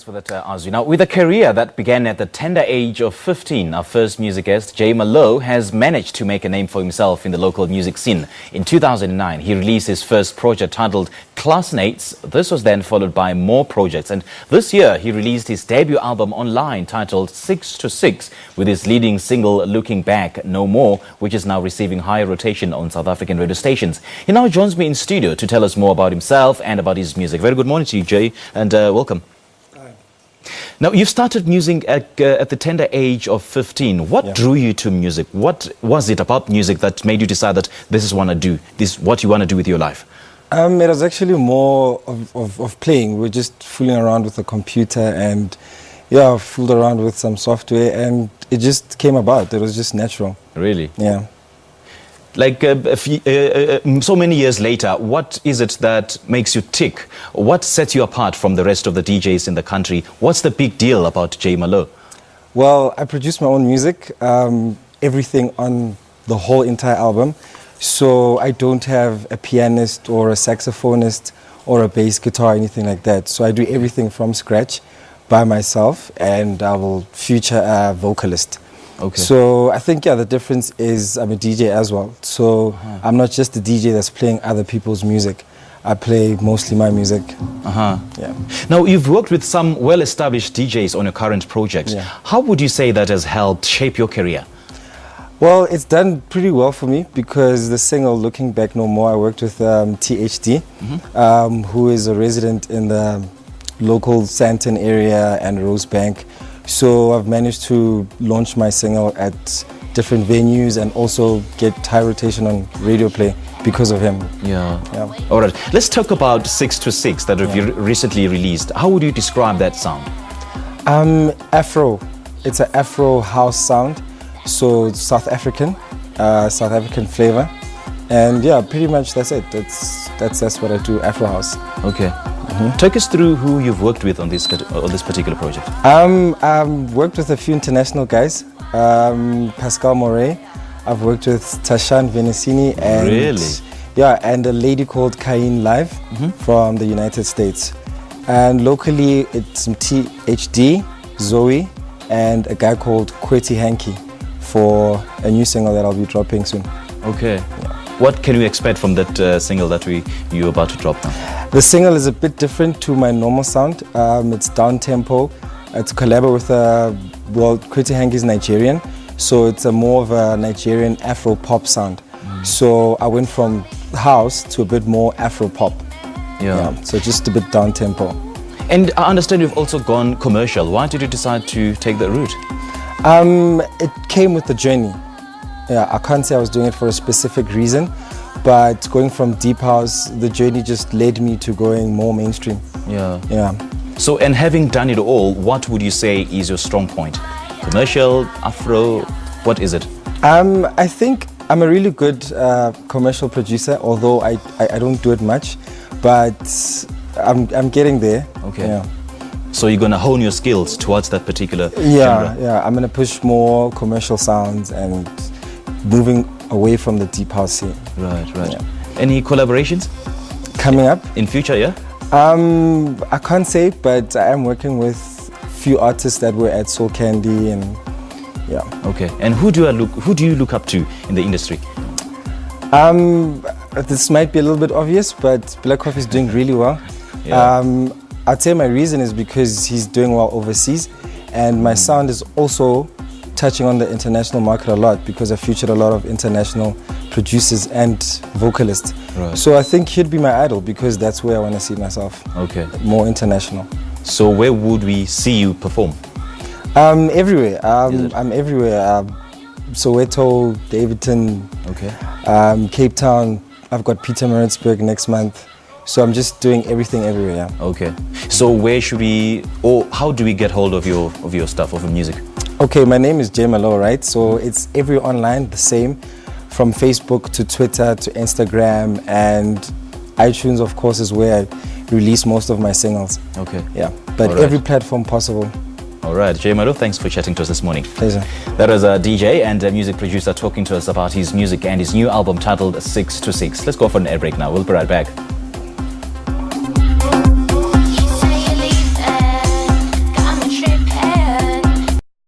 For that, Azu. Now, with a career that began at the tender age of 15, our first music guest, Maloe, has managed to make a name for himself in the local music scene. In 2009, he released his first project titled Classmates. This was then followed by more projects. And this year, he released his debut album online titled 6 to 6, with his leading single, Looking Back No More, which is now receiving high rotation on South African radio stations. He now joins me in studio to tell us more about himself and about his music. Very good morning to you, Jay, and welcome. Now, you started music at the tender age of 15. What drew you to music? What was it about music that made you decide that this is what you want to do with your life? It was actually more of playing. We're just fooling around with the computer and, fooled around with some software, and it just came about. It was just natural. Really? Yeah. Like so many years later, what is it that makes you tick? What sets you apart from the rest of the DJs in the country? What's the big deal about Maloe? Well, I produce my own music, everything on the whole entire album. So I don't have a pianist or a saxophonist or a bass guitar or anything like that. So I do everything from scratch by myself, and I will feature a vocalist. Okay. So I think, the difference is I'm a DJ as well. So I'm not just a DJ that's playing other people's music. I play mostly my music. Yeah. Now, you've worked with some well-established DJs on your current projects. Yeah. How would you say that has helped shape your career? Well, it's done pretty well for me because the single Looking Back No More, I worked with THD, who is a resident in the local Sandton area and Rosebank. So I've managed to launch my single at different venues and also get high rotation on radio play because of him. Yeah. All right. Let's talk about 6 to 6 that you recently released. How would you describe that sound? Afro. It's an Afro house sound. So it's South African flavor. And pretty much that's it. That's what I do, Afro house. Okay. Take us through who you've worked with on this particular project. I've worked with a few international guys. Pascal Moret. I've worked with Tashan Venesini and and a lady called Kain Live from the United States. And locally, it's THD, Zoe, and a guy called Kweti Hanky for a new single that I'll be dropping soon. Okay. What can we expect from that single that you're about to drop now? The single is a bit different to my normal sound. It's down-tempo. It's a collab with, Kweti Hanky is Nigerian, so it's more of a Nigerian Afro-pop sound. So I went from house to a bit more Afro-pop. So just a bit down-tempo. And I understand you've also gone commercial. Why did you decide to take that route? It came with the journey. I can't say I was doing it for a specific reason, but going from deep house, the journey just led me to going more mainstream. So, and having done it all, what would you say is your strong point? Commercial, Afro, what is it? I think I'm a really good commercial producer, although I don't do it much, but I'm getting there. Okay. So you're going to hone your skills towards that particular genre? I'm going to push more commercial sounds and moving away from the deep house scene. Right. Any collaborations coming up in future? I can't say, but I am working with a few artists that were at Soul Candy, and Okay. And who do you look up to in the industry? This might be a little bit obvious, but Black Coffee is doing really well. I'd say my reason is because he's doing well overseas, and my sound is also touching on the international market a lot because I featured a lot of international producers and vocalists. Right. So I think he'd be my idol because that's where I want to see myself. Okay. More international. So where would we see you perform? Everywhere. I'm everywhere. Soweto, Davidton, Cape Town. I've got Pietermaritzburg next month. So I'm just doing everything everywhere. Okay. So where should we, or how do we get hold of your stuff, of your music? Okay, my name is Maloe, right? So it's everywhere online, the same, from Facebook to Twitter to Instagram, and iTunes, of course, is where I release most of my singles. Okay. But every platform possible. All right, Maloe, thanks for chatting to us this morning. Pleasure. That was a DJ and a music producer talking to us about his music and his new album titled 6 to 6. Let's go for an air break now. We'll be right back.